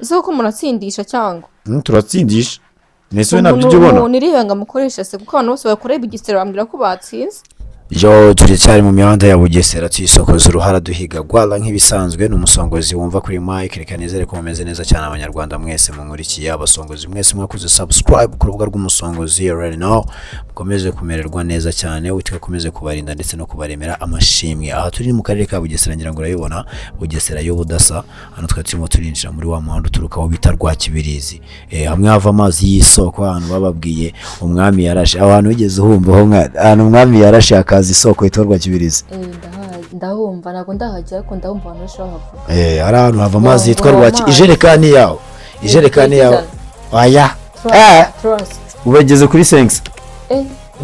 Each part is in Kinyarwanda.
Isoko muratsindisha cyangwa turatsindisha nese nabyo ubona nirihanga mukoresha se kuko abantu bose bakoreye Bugesera bambwira ko batsinze yo turicyari mu mihanda ya Bugesera tuyisokoza uruhara duhiga gwala nk'ibisanzwe n'umusongozi wumva kuri Mike reka nizere ko mumeze neza cyane abanyarwanda mwese munkurikiye abasongozi mwese mwakoze subscribe ku rubuga rw'umusongozi already now mukomeze kumererwa neza cyane utikakomeze kubarinda ndetse no kubaremera amashimwe aha turi mu karere ka Bugesera ngira ngo urayibona Bugesera yo budasa hano twatimo turinjira muri wa muhanda uturukaho bita Rwakibirizi hamwe hava amazi y'isoko ahantu bababwiye umwami yarashe abantu bigeze humva ho ahantu umwami yarashe akazi isoko itorwa Kibirizi ndahumva nago ndahajya ko ndahumva abantu bashaka ari ahantu hava amazi yitwa Rwaki ijerekani yawe aya ubageze kuri sense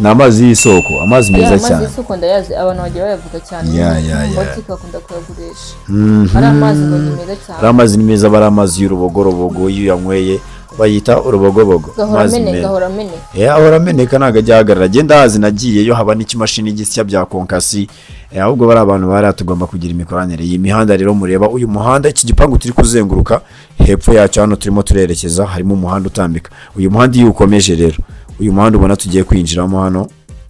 n'amazi y'isoko amazi meza cyane amazi y'isoko ndayazi abantu bagiye bayavuga cyane botika akunda kuyagurisha ari amazi meza cyane ari amazi meza bari amazi y'urubogorobogo iyo yanyweye bayita urubogobogo amazi meza ahora ameneka naga jyahagarara genda hazi nagiyeyo haba n'ikimashini gisya bya konkasi ahubwo bari abantu bari atugomba kugira imikoranire iyi mihanda rero mureba uyu muhanda iki gipangu turi kuzenguruka hepfo yacu hano turimo turerekeza harimo umuhanda utambika uyu muhanda iyo ukomeje rero uyu muhanda ubona tugiye kwinjiramo hano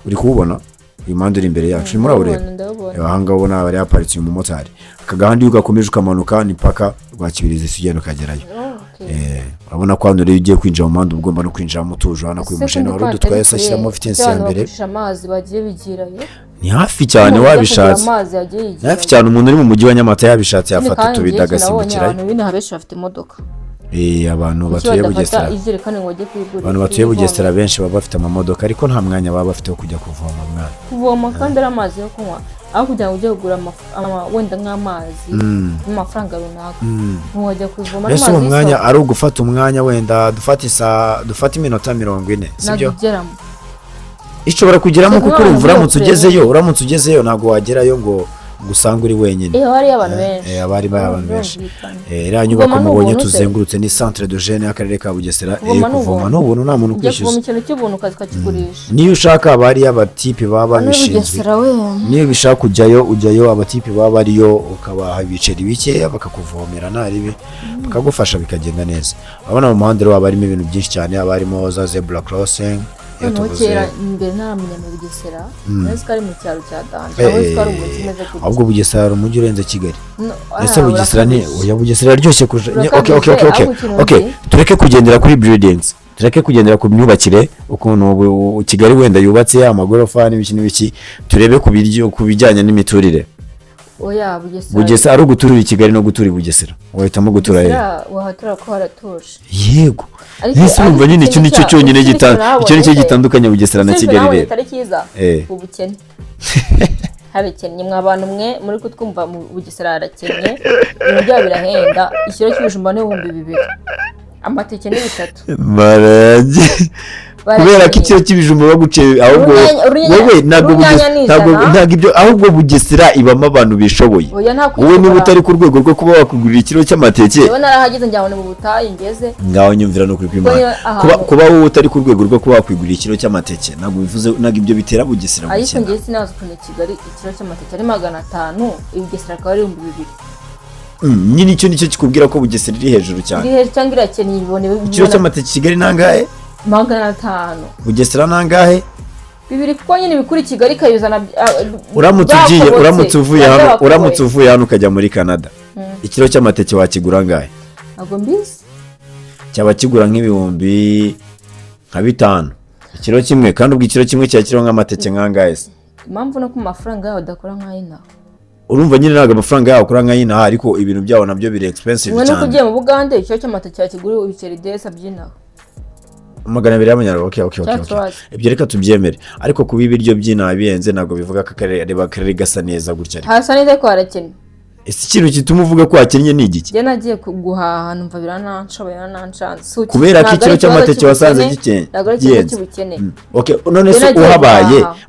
uri kubona uyu muhanda uri imbere yacu muri abureba ahanga ubona bari aparitse uyu mumotari akagahandi ugakomeje ukamanuka ni paka Rwakibirizi sugenda ukagerayo urabona ko hano rero ugiye kwinjira mu muhanda ugomba no kwinjira mu tuje hano kuyu mushene wari dutwaye sashyiramo vitesse ya mbere amazi bagiye bigirayo ni hafi cyane wabishatse ni hafi cyane umuntu uri mu mujyi wa Nyamata yabishatse yafata tubidagasimbukirayo abantu bine habesha bafite imodoka abantu batuye Bugesera abantu batuye Bugesera benshi baba bafite amamodoka ariko nta mwanya baba bafite wo kujya kuvoma kandi ari amazi yo kunywa aho kugira ngo ujye kugura wenda nk'amazi n'amafaranga runaka ntiwajya kuvoma amazi y'isoko umwanya ari ugufata umwanya wenda dufata iminota 40 sibyo ishobora kugeramo kuko uramutse ugezeyo ntago wagerayo ngo gusanga uri wenyine hari abantu benshi abari abantu benshi era nyubako mubonye tuzengurutse ni centre de jeune y'akarere ka Bugesera kuvoma n'ubuntu nta muntu kwishyuza mu kintu cy'ubuntu kazikakigurisha niyo ushaka abari abatipe baba bishinzwe niyo bishaka ujyayo abatipe baba ariyo ukabaha ibiceri bike bakakuvomera naribi bakagufasha bikagenda neza abana mu muhanda rero barimo ibintu byinshi cyane abarimo za zebra crossing kera imbere ntaramenya mu Bugesera neza kari mu cyaro cya Danje aho twari umujyi meze kuri ahubwo Bugesera umujyi urenze Kigali ese Bugesera ni oya Bugesera aryoshye okay tureke kugendera kuri buildings tureke kugendera ku myubakire ukuntu Kigali wenda yubatse amagorofa n'ibiki turebe ku bijyanye n'imiturire oya Bugesera ari uguturira Kigali no gutura Bugesera wahitamo gutura he wahatura ko haratuje yego nese umva nyine icyo nicyo cyonyine gitandukanye Bugesera na Kigali rero atari kiza ubukene habekennye mw'abantu mwe muri kutwumva mu Bugesera harakennye ibintu byabo birahenda ikiro cy'ibijumba n'ibihumbi 2 amateke ni 3 marage kubera ko ikiro cy'ibijumba baguciye ahubwo wowe ntabwo ibyo ahubwo Bugesera ibamo abantu bishoboye wowe niba utari ku rwego rwo kuba wakugurira ikiro cy'amateke wowe narahageze njyabone mu butayi ngeze ngaho nyumvira no kuri kwimana kuba wowe utari ku rwego rwo kuba wakwigurira ikiro cy'amateke ntabwo bivuze ntabwo ibyo bitera Bugesera gukena ariko ngeze sinazo kune Kigali ikiro cy'amateke ari 500 Bugesera akaba ari 2,000 nyine icyo nicyo kikubwira ko Bugesera iri hejuru cyane iri hejuru cyangwa irakennye ibone ikiro cy'amateke Kigali nangahe 500 Bugesera nangahe 2 kuko nyine bikuri Kigali kayuzana uramutse uvuye hano ukajya muri Canada ikiro cy'amateke wakigura ngahe ntabwo mbizi cyaba kigura nk'ibihumbi 5 ikiro kimwe kandi ubwo ikiro kimwe cyakiro nk'amateke nkangahe impamvu no ku mafaranga yawe udakora nk'ayina urumva nyine ntago amafaranga yawe akora nk'ayina ariko ibintu byawo nabyo biri expensive cyane wowe no kugiye mu Bugande ikiro cy'amateke yakigura ibiceri desa byinaho 200 y'amanyarwanda okay ibyo reka tubyemere ariko kuba ibiryo by'inaha bihenze ntabwo bivuga ko akarere gasa neza gutya ariko hasa neza ko harakennye ese ikintu gituma uvuga ko hakennye ni igiki njye nagiye guhaha numva birananshoboye nanshanze kubera ko ikiro cy'amateke wasanze gikennye okay none se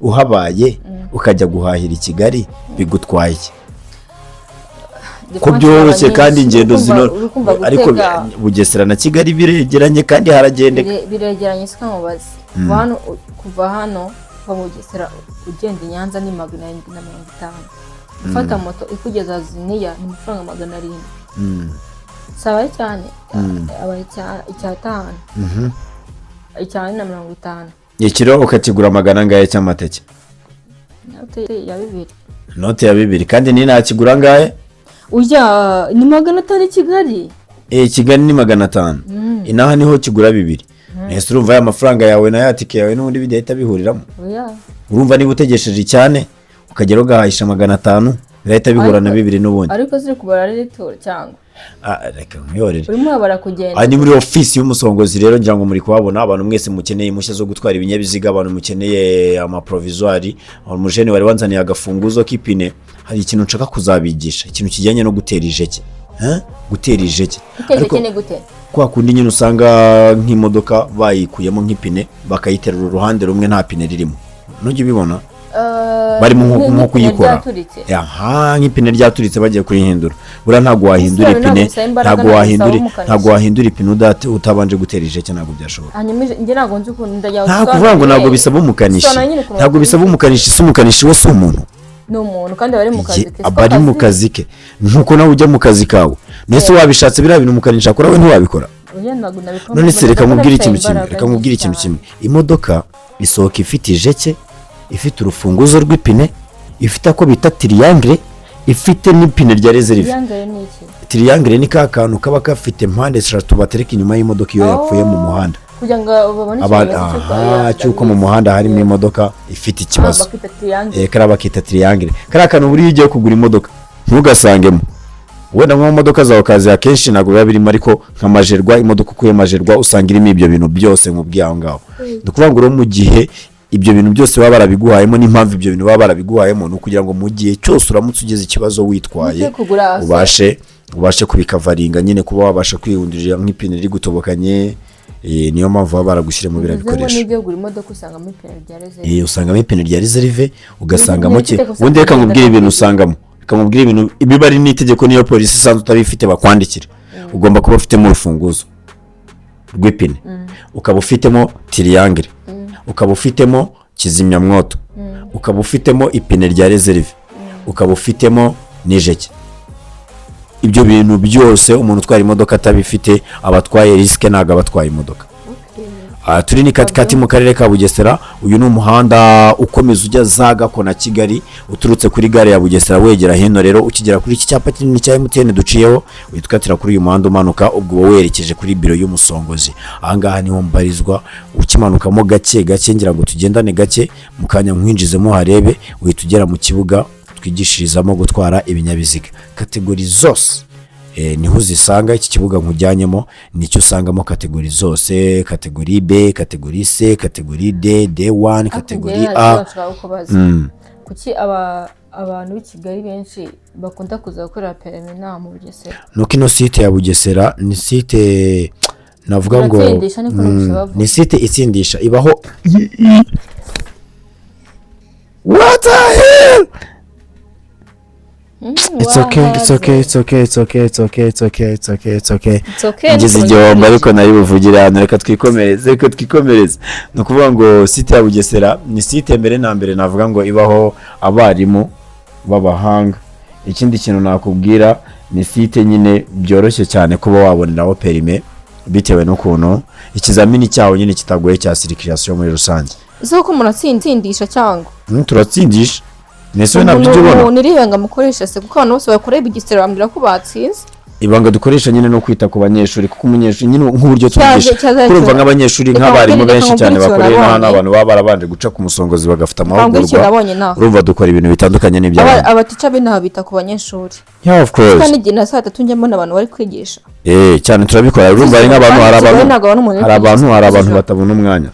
uhabaye ukajya guhahira i Kigali bigutwaye ko byoroshye kandi ingendo zino ariko Bugesera na Kigali biregeranye kandi haragendeka biregeranye sika mubazi kuva hano mu Bugesera ugenda i Nyanza ni 750 ufata moto ikugeza Ziniya ni amafaranga 700 sawa cyane aba icyatanu icyane na 50 ikiro ukakigura magana ngahe cy'amateke note ya 2 kandi ni nakigura ngahe ujya ni 500 Kigali Kigali ni 500 inaha niho kigura 2 nese urumva ya mafaranga yawe na yatike yawe n'ubundi bidahita bihuriramo urumva niba utegesheje cyane ukagera ugahahisha 500 birahita bihura na 2 n'ubundi ariko ziri kubara retour cyangwa reka nyorere urimo barakugenda ni muri office y'umusongozi rero ngira ngo muri kuhabona abantu mwese mukeneye impushya zo gutwara ibinyabiziga abantu mukeneye ama provisoire umujene wari wanzaniye agafunguzo k'ipine hari ikintu nshaka kuzabigisha ikintu kijyanye no gutera ijeke gutera ijeke ariko ne gute kwa kundi nyine usanga nk'imodoka bayikuyemo nk'ipine bakayiterura uruhande rumwe nta pine ririmo nujye ubibona barimo nko kuyikora nk'ipine ryaturitse bagiye kurihindura bura ntago wahindura ipine ntago wahindura ipine utabanje gutera ijeke ntago byashoboka nge nago nzi ukuntu ndajya nta kuvuga ngo ntago bisaba umukanishi ntago bisaba umukanishi wese umuntu no muntu kandi bari mu kazi ke abari mu kazi ke nkuko nawe ujya mu kazi kawe nese wabishatse bira bintu umukanishi akora we ntiwabikora none se reka nkubwire ikintu kimwe imodoka isohoka ifite ijeke ifite urufunguzo rw'ipine ifite ako bita triangle ifite n'ipine rya reserve triangle ni ka kantu kaba kafite mpande 3 batereka inyuma y'imodoka iyo yapfuye mu muhanda kugira ngo babone cyuko mu muhanda harimo imodoka ifite ikibazo karaba kita triangle kara kantu buri igiye kugura imodoka ntugasangemo wenda mu modoka zawe kazi akenshi nago biba birimo ariko nk'amajerwa imodoka ukuye majerwa usanga irimo ibyo bintu byose nk'ubwiye aho ngaho dukuvuga ngo mu gihe ibyo bintu byose baba barabiguhayemo n'impamvu ibyo bintu baba barabiguhayemo no kugira ngo mu gihe cyose uramutse ugeze ikibazo witwaye ubashe kubikavaringa nyine kuba wabasha kwihundurira nk'ipine riri gutobokanye niyo mpamvu baba baragushyira mu bira bikoresho n'ibyo gura imodoka usangamo ipine rya reserve usangamo ipine rya reserve ugasangamo cye ubundi reka nkubwire ibintu usangamo kamubwira ibintu ibiba ari n'itegeko niyo polisi isanzwe utabifite bakwandikira ugomba kuba ufitemo urufunguzo rw'ipine ukaba ufitemo triangle ukaba ufitemo kizimyamwoto ukaba ufitemo ipine rya reserve ukaba ufitemo n'ijeke ibyo bintu byose umuntu utwara imodoka atabifite abatwaye risike ntago abatwaye imodoka turi ni katikati mu karere ka Bugesera uyu ni umuhanda ukomeza ujya Zagako na Kigali uturutse kuri gare ya Bugesera wegera hino rero ukigera kuri iki cyapa kinini cya MTN duciyeho witwatira kuri uyu muhanda umanuka ubwo werekeje kuri biro y'umusongozi ahangaha niho mbarizwa ukimanukamo gake ngira ngo tugendane gake mukanya nkwinjizemo harebe uhitugera mu kibuga twigishirizamo gutwara ibinyabiziga kategori zose niho uzisanga iki kibuga nkujyanyemo nicyo usangamo kategori zose kategori B kategori C kategori D D1 kategori A kuki abantu b'i Kigali benshi bakunda kuza gukora Perime mu Bugesera nuko ino site ya Bugesera ni site navuga ngo ni site itsindisha ibaho what the hell It's okay. Ngize igihombo ariko nari buvugira hano reka twikomereze no kuvuga ngo site ya Bugesera ni site mbere na mbere navuga ngo ibaho abarimu b'abahanga ikindi kintu nakubwira ni site nyine byoroshye cyane kuba waboneraho perime bitewe n'ukuntu ikizamini cyawo nyine kitagoye cya circulation muri rusange ko muratsindisha cyangwa turatsindisha nese nabyo ubona niribanga mukoresha se kuko abantu bose bakora Bugesera bambira ko batsinze ibanga dukoresha nyine no kwita ku banyeshuri kuko umunyeshuri nyine nk'uburyo twigisha kurumva nk'abanyeshuri nk'abarimu benshi cyane bakoreye n'ahantu abantu baba barabanje guca ku musongozi bagafata amahugurwa urumva dukora ibintu bitandukanye n'iby'abandi abatica be ntaho bita ku banyeshuri of course kandi igihe na saa 3 njyamo n'abantu bari kwigisha cyane turabikora urumva ari nk'abantu hari abantu batabona umwanya